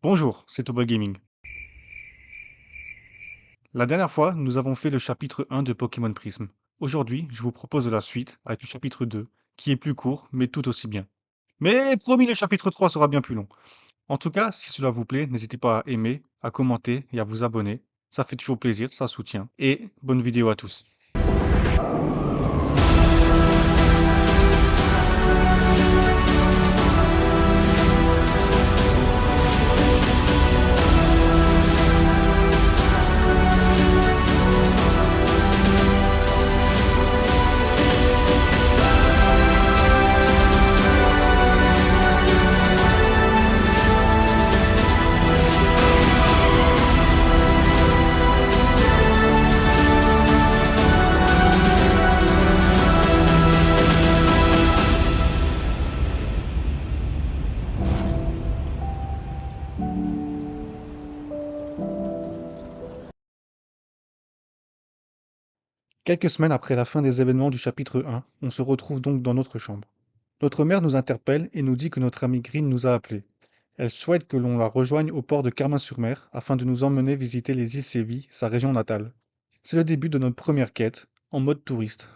Bonjour, c'est Toba Gaming. La dernière fois, nous avons fait le chapitre 1 de Pokémon Prism. Aujourd'hui, je vous propose la suite avec le chapitre 2, qui est plus court, mais tout aussi bien. Mais promis, le chapitre 3 sera bien plus long. En tout cas, si cela vous plaît, n'hésitez pas à aimer, à commenter et à vous abonner. Ça fait toujours plaisir, ça soutient. Et bonne vidéo à tous. Quelques semaines après la fin des événements du chapitre 1, on se retrouve donc dans notre chambre. Notre mère nous interpelle et nous dit que notre amie Green nous a appelés. Elle souhaite que l'on la rejoigne au port de Carmin-sur-Mer afin de nous emmener visiter les îles Séville, sa région natale. C'est le début de notre première quête, en mode touriste.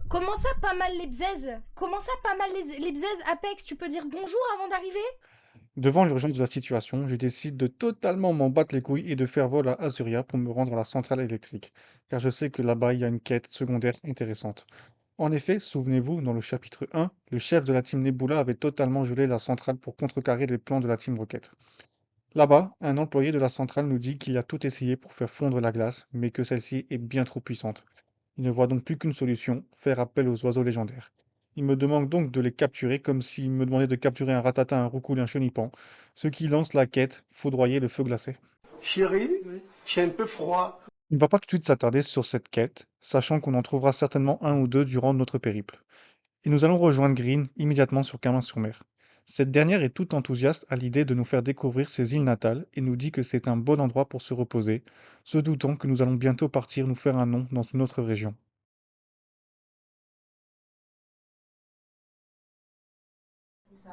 Comment ça, pas mal les bzaises? Comment ça, pas mal les bzaises Apex? Tu peux dire bonjour avant d'arriver? Devant l'urgence de la situation, je décide de totalement m'en battre les couilles et de faire vol à Azuria pour me rendre à la centrale électrique, car je sais que là-bas il y a une quête secondaire intéressante. En effet, souvenez-vous, dans le chapitre 1, le chef de la Team Nebula avait totalement gelé la centrale pour contrecarrer les plans de la Team Rocket. Là-bas, un employé de la centrale nous dit qu'il a tout essayé pour faire fondre la glace, mais que celle-ci est bien trop puissante. Il ne voit donc plus qu'une solution, faire appel aux oiseaux légendaires. Il me demande donc de les capturer comme s'il me demandait de capturer un ratata, un roucoule et un chenipan, ce qui lance la quête, foudroyer le feu glacé. Chérie, j'ai un peu froid. Il ne va pas tout de suite s'attarder sur cette quête, sachant qu'on en trouvera certainement un ou deux durant notre périple. Et nous allons rejoindre Green immédiatement sur Carmin-sur-Mer. Cette dernière est toute enthousiaste à l'idée de nous faire découvrir ses îles natales et nous dit que c'est un bon endroit pour se reposer, se doutant que nous allons bientôt partir nous faire un nom dans une autre région.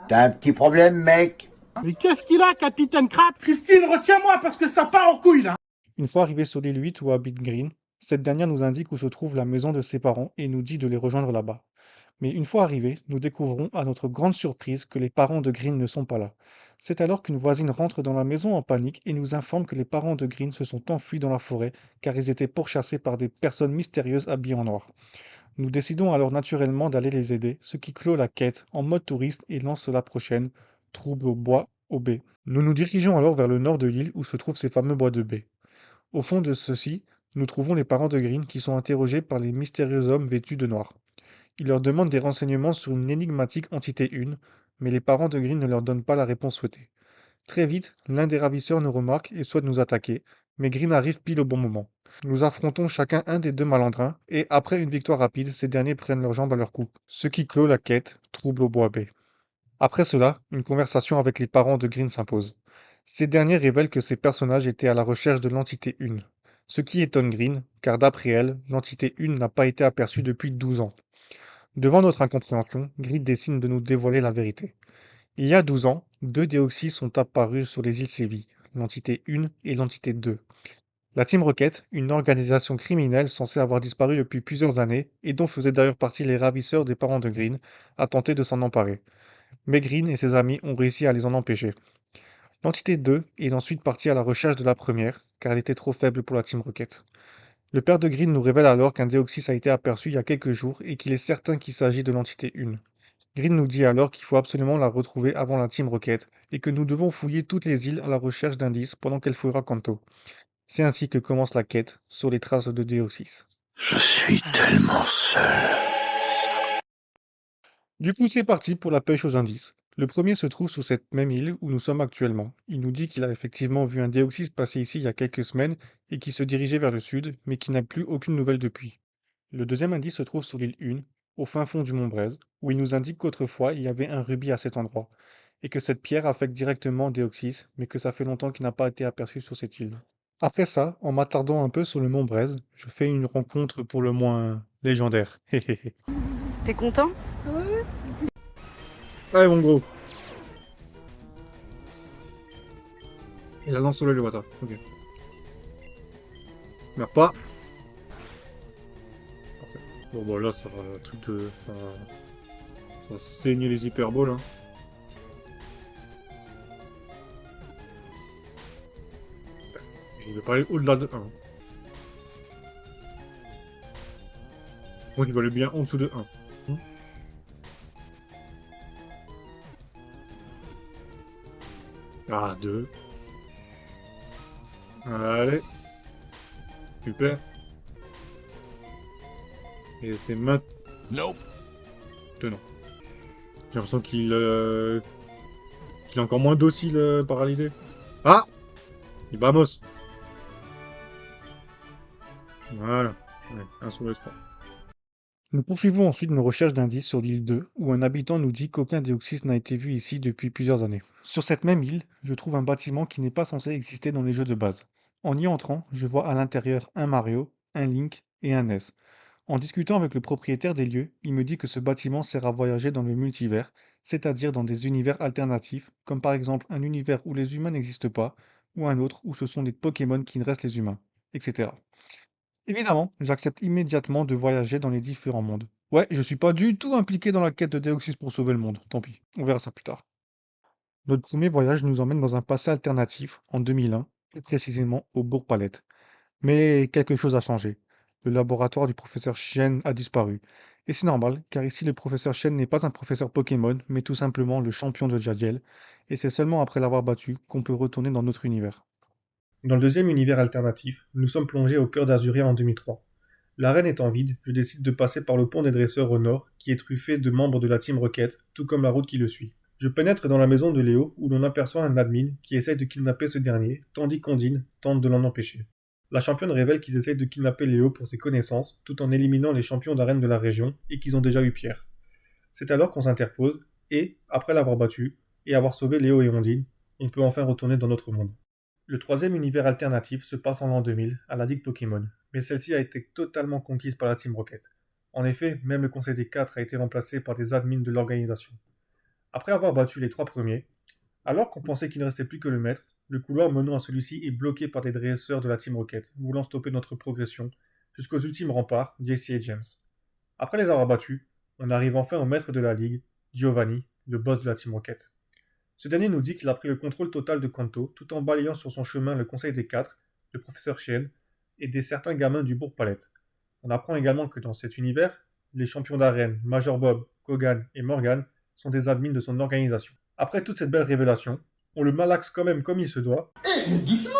T'as un petit problème, mec? Mais qu'est-ce qu'il a, Capitaine Crap? Christine, retiens-moi parce que ça part en couille là. Une fois arrivés sur l'île 8 où habite Green, cette dernière nous indique où se trouve la maison de ses parents et nous dit de les rejoindre là-bas. Mais une fois arrivés, nous découvrons à notre grande surprise que les parents de Green ne sont pas là. C'est alors qu'une voisine rentre dans la maison en panique et nous informe que les parents de Green se sont enfuis dans la forêt car ils étaient pourchassés par des personnes mystérieuses habillées en noir. Nous décidons alors naturellement d'aller les aider, ce qui clôt la quête en mode touriste et lance la prochaine, trouble au bois au B. Nous nous dirigeons alors vers le nord de l'île où se trouvent ces fameux bois de baie. Au fond de ceux-ci, nous trouvons les parents de Green qui sont interrogés par les mystérieux hommes vêtus de noir. Ils leur demandent des renseignements sur une énigmatique entité 1, mais les parents de Green ne leur donnent pas la réponse souhaitée. Très vite, l'un des ravisseurs nous remarque et souhaite nous attaquer, mais Green arrive pile au bon moment. Nous affrontons chacun un des deux malandrins, et après une victoire rapide, ces derniers prennent leurs jambes à leur cou, ce qui clôt la quête, trouble au bois B. Après cela, une conversation avec les parents de Green s'impose. Ces derniers révèlent que ces personnages étaient à la recherche de l'entité 1, ce qui étonne Green, car d'après elle, l'entité 1 n'a pas été aperçue depuis 12 ans. Devant notre incompréhension, Grid décide de nous dévoiler la vérité. Il y a 12 ans, deux Déoxys sont apparus sur les îles Séville, l'entité 1 et l'entité 2. La Team Rocket, une organisation criminelle censée avoir disparu depuis plusieurs années, et dont faisaient d'ailleurs partie les ravisseurs des parents de Green, a tenté de s'en emparer. Mais Green et ses amis ont réussi à les en empêcher. L'entité 2 est ensuite partie à la recherche de la première, car elle était trop faible pour la Team Rocket. Le père de Green nous révèle alors qu'un Déoxys a été aperçu il y a quelques jours et qu'il est certain qu'il s'agit de l'entité 1. Green nous dit alors qu'il faut absolument la retrouver avant la Team Rocket et que nous devons fouiller toutes les îles à la recherche d'indices pendant qu'elle fouillera Kanto. C'est ainsi que commence la quête sur les traces de Déoxys. Je suis tellement seul. Du coup, c'est parti pour la pêche aux indices. Le premier se trouve sur cette même île où nous sommes actuellement. Il nous dit qu'il a effectivement vu un Déoxys passer ici il y a quelques semaines et qui se dirigeait vers le sud, mais qui n'a plus aucune nouvelle depuis. Le deuxième indice se trouve sur l'île 1, au fin fond du mont Braise, où il nous indique qu'autrefois il y avait un rubis à cet endroit, et que cette pierre affecte directement Déoxys, mais que ça fait longtemps qu'il n'a pas été aperçu sur cette île. Après ça, en m'attardant un peu sur le mont Braise, je fais une rencontre pour le moins légendaire. T'es content? Ouais mon gros. Il la lance sur le bâtard. Ok. Meurs pas. Parfait. Bon, bah là, ça va tout ça va saigner les hyperboles. Hein. Il veut pas aller au-delà de 1. Donc il va aller bien en dessous de 1. Ah, 2. Allez. Super. Et c'est maintenant. Nope. J'ai l'impression qu'il est encore moins docile, paralysé. Ah! Il vamos. Voilà. Ouais, 1 sur le 3. Nous poursuivons ensuite nos recherches d'indices sur l'île 2, où un habitant nous dit qu'aucun Déoxys n'a été vu ici depuis plusieurs années. Sur cette même île, je trouve un bâtiment qui n'est pas censé exister dans les jeux de base. En y entrant, je vois à l'intérieur un Mario, un Link et un Ness. En discutant avec le propriétaire des lieux, il me dit que ce bâtiment sert à voyager dans le multivers, c'est-à-dire dans des univers alternatifs, comme par exemple un univers où les humains n'existent pas, ou un autre où ce sont des Pokémon qui ne restent les humains, etc. Évidemment, j'accepte immédiatement de voyager dans les différents mondes. Ouais, je suis pas du tout impliqué dans la quête de Deoxys pour sauver le monde, tant pis, on verra ça plus tard. Notre premier voyage nous emmène dans un passé alternatif, en 2001, plus précisément au Bourg-Palette. Mais quelque chose a changé. Le laboratoire du professeur Chen a disparu. Et c'est normal, car ici le professeur Chen n'est pas un professeur Pokémon, mais tout simplement le champion de Jadiel, et c'est seulement après l'avoir battu qu'on peut retourner dans notre univers. Dans le deuxième univers alternatif, nous sommes plongés au cœur d'Azuria en 2003. L'arène étant vide, je décide de passer par le pont des dresseurs au nord, qui est truffé de membres de la Team Rocket, tout comme la route qui le suit. Je pénètre dans la maison de Léo, où l'on aperçoit un admin qui essaye de kidnapper ce dernier, tandis qu'Ondine tente de l'en empêcher. La championne révèle qu'ils essayent de kidnapper Léo pour ses connaissances, tout en éliminant les champions d'arène de la région, et qu'ils ont déjà eu Pierre. C'est alors qu'on s'interpose, et, après l'avoir battu, et avoir sauvé Léo et Ondine, on peut enfin retourner dans notre monde. Le troisième univers alternatif se passe en l'an 2000, à la Ligue Pokémon, mais celle-ci a été totalement conquise par la Team Rocket. En effet, même le Conseil des 4 a été remplacé par des admins de l'organisation. Après avoir battu les 3 premiers, alors qu'on pensait qu'il ne restait plus que le maître, le couloir menant à celui-ci est bloqué par des dresseurs de la Team Rocket, voulant stopper notre progression, jusqu'aux ultimes remparts, JC et James. Après les avoir battus, on arrive enfin au maître de la Ligue, Giovanni, le boss de la Team Rocket. Ce dernier nous dit qu'il a pris le contrôle total de Kanto, tout en balayant sur son chemin le Conseil des 4, le professeur Chien, et des certains gamins du Bourg-Palette. On apprend également que dans cet univers, les champions d'arène, Major Bob, Kogan et Morgan, sont des admins de son organisation. Après toute cette belle révélation, on le malaxe quand même comme il se doit. Mais doucement!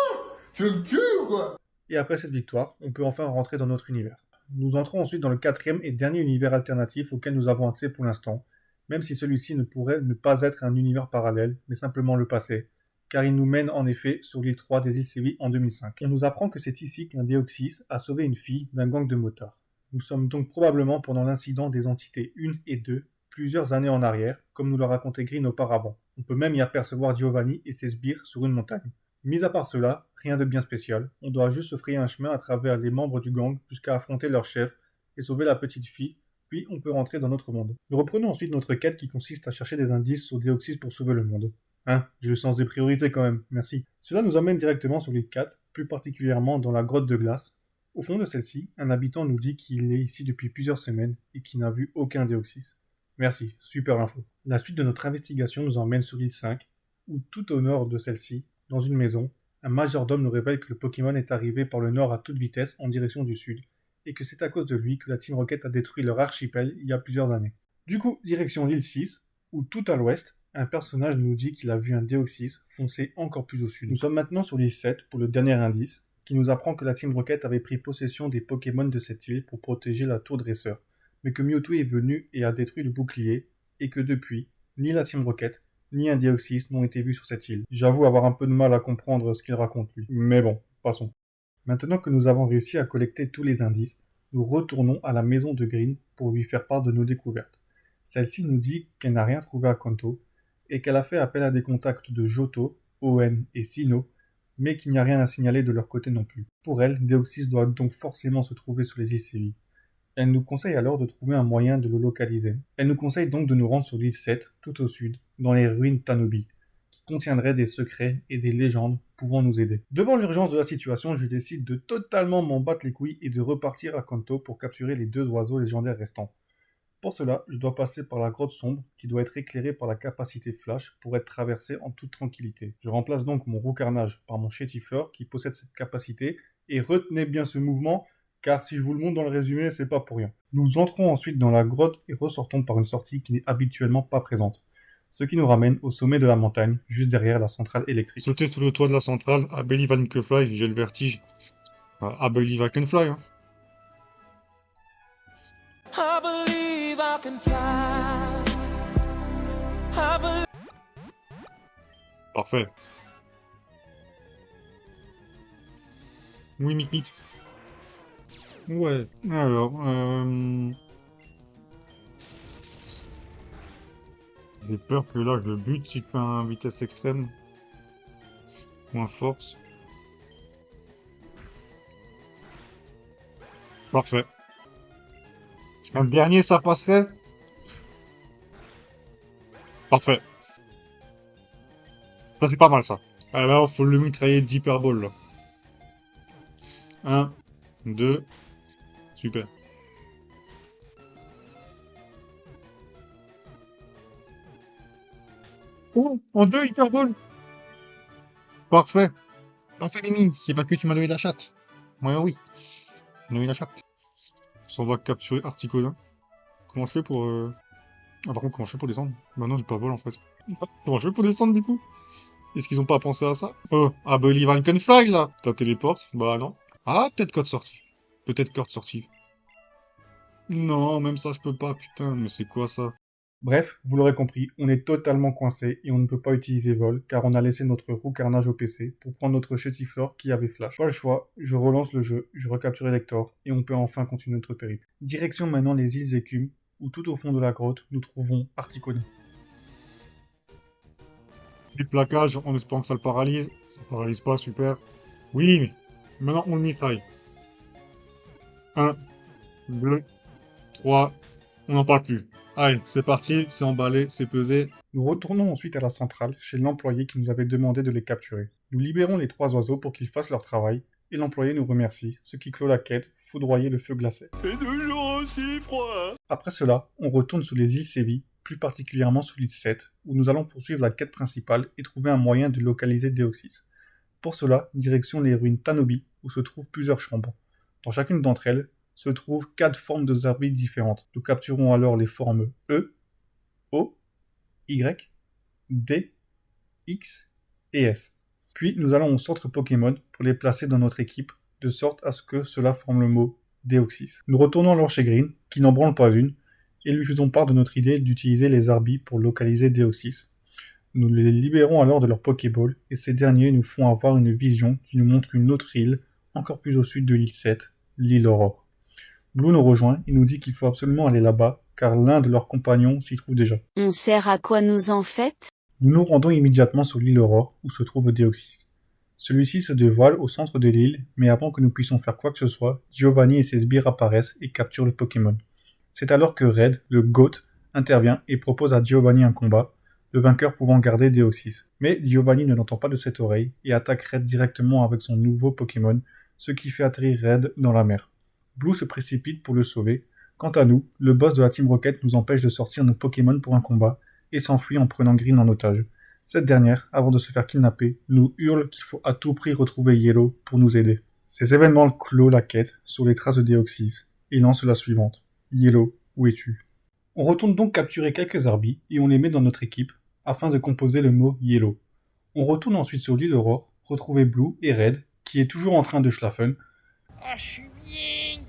Tu veux me tuer ou quoi? Et après cette victoire, on peut enfin rentrer dans notre univers. Nous entrons ensuite dans le quatrième et dernier univers alternatif auquel nous avons accès pour l'instant, même si celui-ci ne pourrait ne pas être un univers parallèle, mais simplement le passé, car il nous mène en effet sur l'île 3 des îles Sévi en 2005. On nous apprend que c'est ici qu'un Déoxys a sauvé une fille d'un gang de motards. Nous sommes donc probablement pendant l'incident des entités 1 et 2, plusieurs années en arrière, comme nous l'a raconté Green auparavant. On peut même y apercevoir Giovanni et ses sbires sur une montagne. Mis à part cela, rien de bien spécial, on doit juste se frayer un chemin à travers les membres du gang jusqu'à affronter leur chef et sauver la petite fille, puis on peut rentrer dans notre monde. Nous reprenons ensuite notre quête qui consiste à chercher des indices sur Déoxys pour sauver le monde. Hein, j'ai le sens des priorités quand même, merci. Cela nous emmène directement sur l'île 4, plus particulièrement dans la grotte de glace. Au fond de celle-ci, un habitant nous dit qu'il est ici depuis plusieurs semaines et qu'il n'a vu aucun Déoxys. Merci, super info. La suite de notre investigation nous emmène sur l'île 5, où tout au nord de celle-ci, dans une maison, un majordome nous révèle que le Pokémon est arrivé par le nord à toute vitesse en direction du sud, et que c'est à cause de lui que la Team Rocket a détruit leur archipel il y a plusieurs années. Du coup, direction l'île 6, où tout à l'ouest, un personnage nous dit qu'il a vu un Déoxys foncer encore plus au sud. Nous sommes maintenant sur l'île 7 pour le dernier indice, qui nous apprend que la Team Rocket avait pris possession des Pokémon de cette île pour protéger la tour dresseur, mais que Mewtwo est venu et a détruit le bouclier, et que depuis, ni la Team Rocket, ni un Déoxys n'ont été vus sur cette île. J'avoue avoir un peu de mal à comprendre ce qu'il raconte lui. Mais bon, passons. Maintenant que nous avons réussi à collecter tous les indices, nous retournons à la maison de Green pour lui faire part de nos découvertes. Celle-ci nous dit qu'elle n'a rien trouvé à Kanto, et qu'elle a fait appel à des contacts de Johto, Owen et Sinnoh, mais qu'il n'y a rien à signaler de leur côté non plus. Pour elle, Déoxys doit donc forcément se trouver sur les îles Sévi. Elle nous conseille alors de trouver un moyen de le localiser. Elle nous conseille donc de nous rendre sur l'île 7, tout au sud, dans les ruines Tanobi. qui contiendrait des secrets et des légendes pouvant nous aider. Devant l'urgence de la situation, je décide de totalement m'en battre les couilles et de repartir à Kanto pour capturer les 2 oiseaux légendaires restants. Pour cela, je dois passer par la grotte sombre qui doit être éclairée par la capacité flash pour être traversée en toute tranquillité. Je remplace donc mon roucarnage par mon chétifleur qui possède cette capacité et retenez bien ce mouvement car si je vous le montre dans le résumé, c'est pas pour rien. Nous entrons ensuite dans la grotte et ressortons par une sortie qui n'est habituellement pas présente. Ce qui nous ramène au sommet de la montagne, juste derrière la centrale électrique. Sauter sous le toit de la centrale, I believe I can fly, j'ai le vertige. I believe I can fly, hein. I believe I can fly. I believe... Parfait. Oui, Mic. Ouais, alors, j'ai peur que là, je le bute si je fais un vitesse extrême. Moins force. Parfait. Un dernier, ça passerait? Parfait. Ça, c'est pas mal, ça. Alors, faut le mitrailler d'hyperbole, là. 1, 2... Super. Oh, en 2 hyperbole. Parfait. Parfait, Mimi. C'est parce que tu m'as donné la chatte. Ouais, oui. Tu m'as donné la chatte. On va capturer Articola. Comment je fais pour... Ah, par contre, comment je fais pour descendre? Bah non, j'ai pas vol, en fait. Comment je fais pour descendre, du coup? Est-ce qu'ils ont pas pensé à ça? Oh, I believe I can fly, là. T'as téléporte? Bah non. Ah, peut-être code sortie. Peut-être code sortie. Non, même ça, je peux pas, putain, mais c'est quoi ça? Bref, vous l'aurez compris, on est totalement coincé et on ne peut pas utiliser vol car on a laissé notre roucarnage au PC pour prendre notre chétiflore qui avait flash. Pas le choix, je relance le jeu, je recapture Elector et on peut enfin continuer notre périple. Direction maintenant les îles Écumes où tout au fond de la grotte, nous trouvons Articone. Du plaquage en espérant que ça le paralyse. Ça paralyse pas, super. Oui, mais maintenant on le mitraille. 1, 2, 3, on n'en parle plus. Allez, c'est parti, c'est emballé, c'est pesé. Nous retournons ensuite à la centrale, chez l'employé qui nous avait demandé de les capturer. Nous libérons les 3 oiseaux pour qu'ils fassent leur travail, et l'employé nous remercie, ce qui clôt la quête, foudroyer le feu glacé. Et toujours aussi froid. Après cela, on retourne sur les îles Sévi, plus particulièrement sur l'île 7, où nous allons poursuivre la quête principale et trouver un moyen de localiser Deoxys. Pour cela, direction les ruines Tanobi, où se trouvent plusieurs chambres. Dans chacune d'entre elles, se trouvent 4 formes de Zarbi différentes. Nous capturons alors les formes E, O, Y, D, X et S. Puis nous allons au centre Pokémon pour les placer dans notre équipe, de sorte à ce que cela forme le mot Deoxys. Nous retournons alors chez Green, qui n'en branle pas une, et lui faisons part de notre idée d'utiliser les Zarbi pour localiser Deoxys. Nous les libérons alors de leur Pokéball, et ces derniers nous font avoir une vision qui nous montre une autre île, encore plus au sud de l'île 7, l'île Aurore. Blue nous rejoint et nous dit qu'il faut absolument aller là-bas, car l'un de leurs compagnons s'y trouve déjà. On sert à quoi nous en faites? Nous nous rendons immédiatement sur l'île Aurore, où se trouve Deoxys. Celui-ci se dévoile au centre de l'île, mais avant que nous puissions faire quoi que ce soit, Giovanni et ses sbires apparaissent et capturent le Pokémon. C'est alors que Red, le GOAT, intervient et propose à Giovanni un combat, le vainqueur pouvant garder Deoxys. Mais Giovanni ne l'entend pas de cette oreille et attaque Red directement avec son nouveau Pokémon, ce qui fait atterrir Red dans la mer. Blue se précipite pour le sauver. Quant à nous, le boss de la Team Rocket nous empêche de sortir nos Pokémon pour un combat et s'enfuit en prenant Green en otage. Cette dernière, avant de se faire kidnapper, nous hurle qu'il faut à tout prix retrouver Yellow pour nous aider. Ces événements clôt la quête sur les traces de Deoxys et lance la suivante. Yellow, où es-tu? On retourne donc capturer quelques Arbis et on les met dans notre équipe afin de composer le mot Yellow. On retourne ensuite sur l'île Aurore, retrouver Blue et Red, qui est toujours en train de schlaffen. Ah, je suis bien.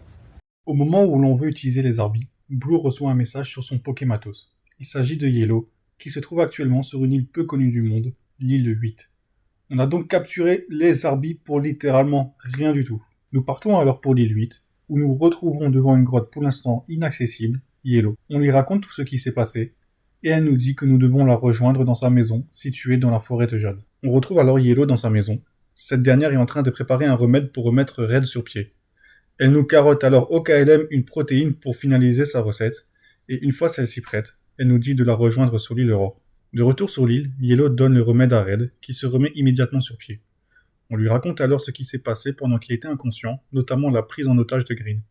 Au moment où l'on veut utiliser les Arbis, Blue reçoit un message sur son Pokématos. Il s'agit de Yellow, qui se trouve actuellement sur une île peu connue du monde, l'île 8. On a donc capturé les Arbis pour littéralement rien du tout. Nous partons alors pour l'île 8, où nous retrouvons devant une grotte pour l'instant inaccessible, Yellow. On lui raconte tout ce qui s'est passé, et elle nous dit que nous devons la rejoindre dans sa maison, située dans la forêt de Jade. On retrouve alors Yellow dans sa maison. Cette dernière est en train de préparer un remède pour remettre Red sur pied. Elle nous carotte alors au KLM une protéine pour finaliser sa recette, et une fois celle-ci prête, elle nous dit de la rejoindre sur l'île Aurore. De retour sur l'île, Yellow donne le remède à Red, qui se remet immédiatement sur pied. On lui raconte alors ce qui s'est passé pendant qu'il était inconscient, notamment la prise en otage de Green.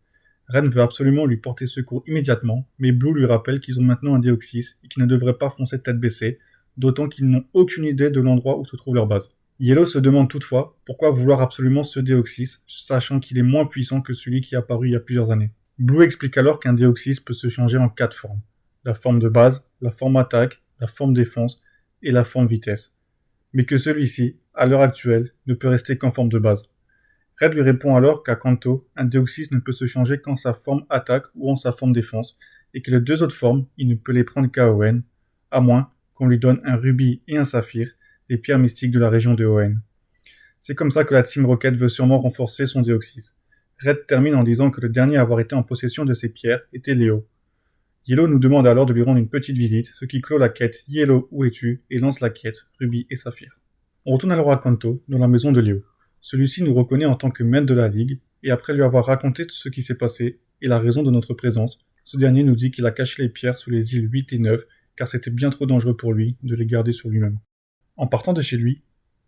Ren veut absolument lui porter secours immédiatement, mais Blue lui rappelle qu'ils ont maintenant un Deoxys et qu'ils ne devraient pas foncer tête baissée, d'autant qu'ils n'ont aucune idée de l'endroit où se trouve leur base. Yellow se demande toutefois pourquoi vouloir absolument ce Deoxys, sachant qu'il est moins puissant que celui qui est apparu il y a plusieurs années. Blue explique alors qu'un Deoxys peut se changer en 4 formes. La forme de base, la forme attaque, la forme défense et la forme vitesse. Mais que celui-ci, à l'heure actuelle, ne peut rester qu'en forme de base. Red lui répond alors qu'à Kanto, un Deoxys ne peut se changer qu'en sa forme attaque ou en sa forme défense, et que les 2 autres formes, il ne peut les prendre qu'à Oen, à moins qu'on lui donne un rubis et un saphir, des pierres mystiques de la région de Oen. C'est comme ça que la Team Rocket veut sûrement renforcer son Deoxys. Red termine en disant que le dernier à avoir été en possession de ces pierres était Léo. Yellow nous demande alors de lui rendre une petite visite, ce qui clôt la quête Yellow, où es-tu et lance la quête Rubis et Saphir. On retourne alors à Kanto, dans la maison de Léo. Celui-ci nous reconnaît en tant que maître de la Ligue, et après lui avoir raconté tout ce qui s'est passé et la raison de notre présence, ce dernier nous dit qu'il a caché les pierres sous les îles 8 et 9, car c'était bien trop dangereux pour lui de les garder sur lui-même. En partant de chez lui,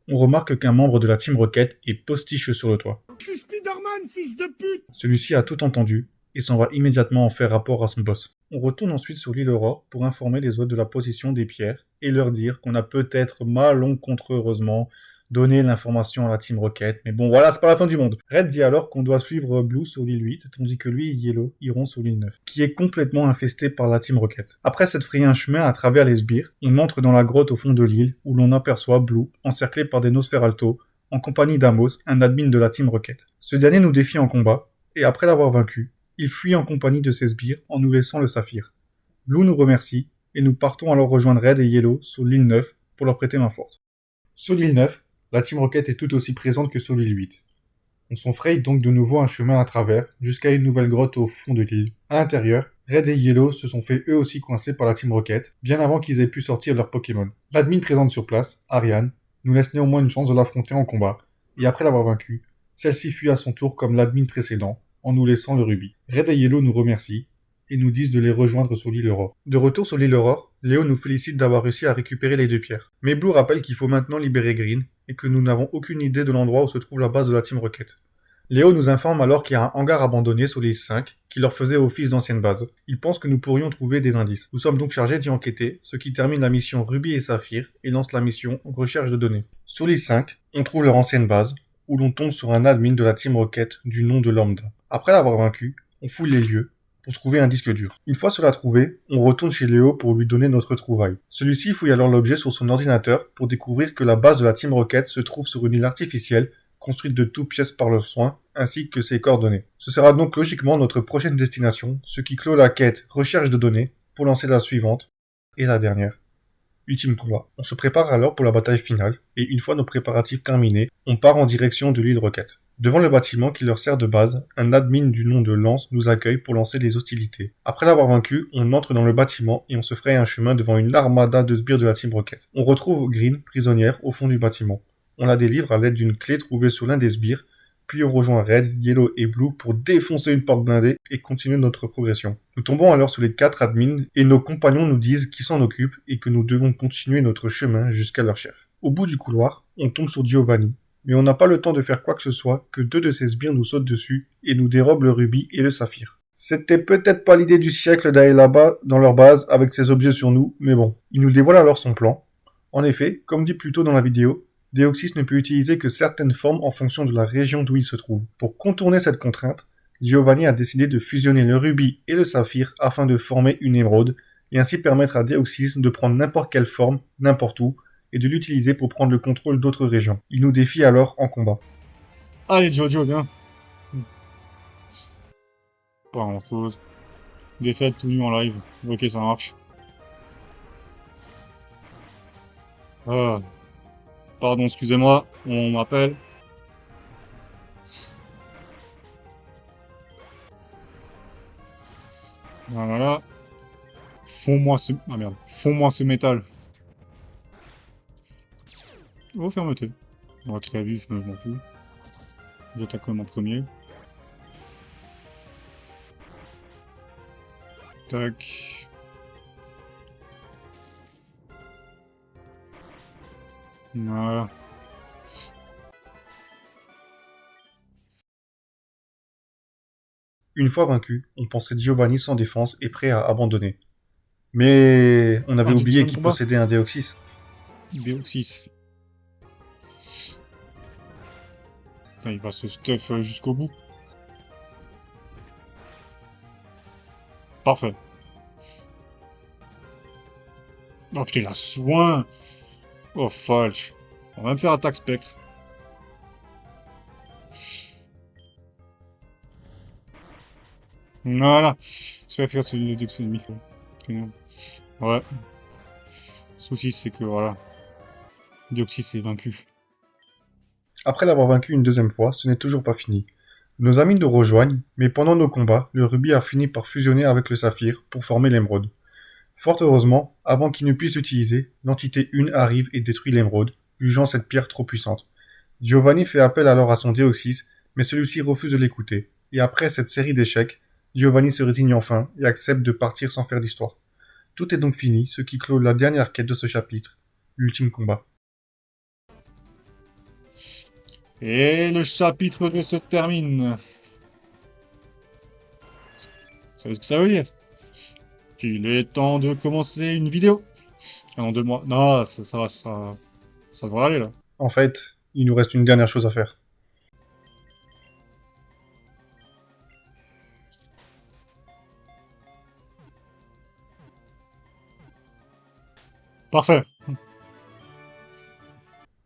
on remarque qu'un membre de la Team Rocket est postiche sur le toit. Je suis Spider-Man, fils de pute! Celui-ci a tout entendu, et s'en va immédiatement en faire rapport à son boss. On retourne ensuite sur l'île Aurore pour informer les autres de la position des pierres et leur dire qu'on a peut-être malencontreusement donné l'information à la Team Rocket, mais bon voilà, c'est pas la fin du monde. Red dit alors qu'on doit suivre Blue sur l'île 8, tandis que lui et Yellow iront sur l'île 9, qui est complètement infestée par la Team Rocket. Après s'être frayé un chemin à travers les sbires, on entre dans la grotte au fond de l'île, où l'on aperçoit Blue, encerclé par des Nosferalto, en compagnie d'Amos, un admin de la Team Rocket. Ce dernier nous défie en combat, et après l'avoir vaincu, il fuit en compagnie de ses sbires en nous laissant le saphir. Blue nous remercie, et nous partons alors rejoindre Red et Yellow sur l'île 9 pour leur prêter main forte. Sur l'île 9, la Team Rocket est tout aussi présente que sur l'île 8. On s'enfraye donc de nouveau un chemin à travers, jusqu'à une nouvelle grotte au fond de l'île. À l'intérieur, Red et Yellow se sont fait eux aussi coincer par la Team Rocket, bien avant qu'ils aient pu sortir leurs Pokémon. L'admin présente sur place, Ariane, nous laisse néanmoins une chance de l'affronter en combat, et après l'avoir vaincue, celle-ci fuit à son tour comme l'admin précédent, en nous laissant le rubis. Red et Yellow nous remercient, et nous disent de les rejoindre sur l'île Aurore. De retour sur l'île Aurore, Léo nous félicite d'avoir réussi à récupérer les 2 pierres. Mais Blue rappelle qu'il faut maintenant libérer Green, et que nous n'avons aucune idée de l'endroit où se trouve la base de la Team Rocket. Léo nous informe alors qu'il y a un hangar abandonné sur l'île 5, qui leur faisait office d'ancienne base. Il pense que nous pourrions trouver des indices. Nous sommes donc chargés d'y enquêter, ce qui termine la mission Rubis et Saphir, et lance la mission Recherche de données. Sur l'île 5, on trouve leur ancienne base, où l'on tombe sur un admin de la Team Rocket du nom de Lambda. Après l'avoir vaincu, on fouille les lieux, pour trouver un disque dur. Une fois cela trouvé, on retourne chez Léo pour lui donner notre trouvaille. Celui-ci fouille alors l'objet sur son ordinateur pour découvrir que la base de la Team Rocket se trouve sur une île artificielle, construite de toutes pièces par le soin, ainsi que ses coordonnées. Ce sera donc logiquement notre prochaine destination, ce qui clôt la quête Recherche de données, pour lancer la suivante, et la dernière. Ultime combat. On se prépare alors pour la bataille finale, et une fois nos préparatifs terminés, on part en direction de l'île Rocket. Devant le bâtiment qui leur sert de base, un admin du nom de Lance nous accueille pour lancer des hostilités. Après l'avoir vaincu, on entre dans le bâtiment et on se fraye un chemin devant une armada de sbires de la Team Rocket. On retrouve Green, prisonnière, au fond du bâtiment. On la délivre à l'aide d'une clé trouvée sur l'un des sbires, puis on rejoint Red, Yellow et Blue pour défoncer une porte blindée et continuer notre progression. Nous tombons alors sur les 4 admins et nos compagnons nous disent qui s'en occupent et que nous devons continuer notre chemin jusqu'à leur chef. Au bout du couloir, on tombe sur Giovanni, mais on n'a pas le temps de faire quoi que ce soit que 2 de ces sbires nous sautent dessus et nous dérobent le rubis et le saphir. C'était peut-être pas l'idée du siècle d'aller là-bas dans leur base avec ces objets sur nous, mais bon. Il nous dévoile alors son plan. En effet, comme dit plus tôt dans la vidéo, Deoxys ne peut utiliser que certaines formes en fonction de la région d'où il se trouve. Pour contourner cette contrainte, Giovanni a décidé de fusionner le rubis et le saphir afin de former une émeraude et ainsi permettre à Deoxys de prendre n'importe quelle forme, n'importe où, et de l'utiliser pour prendre le contrôle d'autres régions. Il nous défie alors en combat. Allez Jojo, viens. Pas grand chose. Défaite tout nu en live. Ok, ça marche. Ah. Pardon, excusez-moi, on m'appelle. Voilà. Fonds-moi ce... Ah merde. Fonds-moi ce métal. Oh, fermeté. Bon, très vif, je m'en fous. J'attaque quand même en premier. Tac. Voilà. Une fois vaincu, on pensait Giovanni sans défense et prêt à abandonner. Mais on avait Ah, du oublié deuxième qu'il combat. possédait un Déoxys. BO6. Putain, il va se stuff jusqu'au bout. Parfait. Oh putain, il a soin. Oh, falche. On va même faire attaque spectre. Voilà. Je vais faire celui de Dex ennemi. Ouais. Le souci, c'est que voilà. Dioxys est vaincu. Après l'avoir vaincu une deuxième fois, ce n'est toujours pas fini. Nos amis nous rejoignent, mais pendant nos combats, le rubis a fini par fusionner avec le saphir pour former l'émeraude. Fort heureusement, avant qu'il ne puisse l'utiliser, l'entité 1 arrive et détruit l'émeraude, jugeant cette pierre trop puissante. Giovanni fait appel alors à son Déoxys, mais celui-ci refuse de l'écouter, et après cette série d'échecs, Giovanni se résigne enfin et accepte de partir sans faire d'histoire. Tout est donc fini, ce qui clôt la dernière quête de ce chapitre, l'ultime combat. Et le chapitre 2 se termine. Vous savez ce que ça veut dire? Qu'il est temps de commencer une vidéo. Ah non, 2 mois. Non, ça devrait aller là. En fait, il nous reste une dernière chose à faire. Parfait.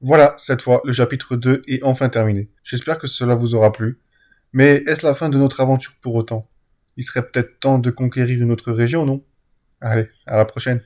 Voilà, cette fois, le chapitre 2 est enfin terminé. J'espère que cela vous aura plu. Mais est-ce la fin de notre aventure pour autant? Il serait peut-être temps de conquérir une autre région, non? Allez, à la prochaine.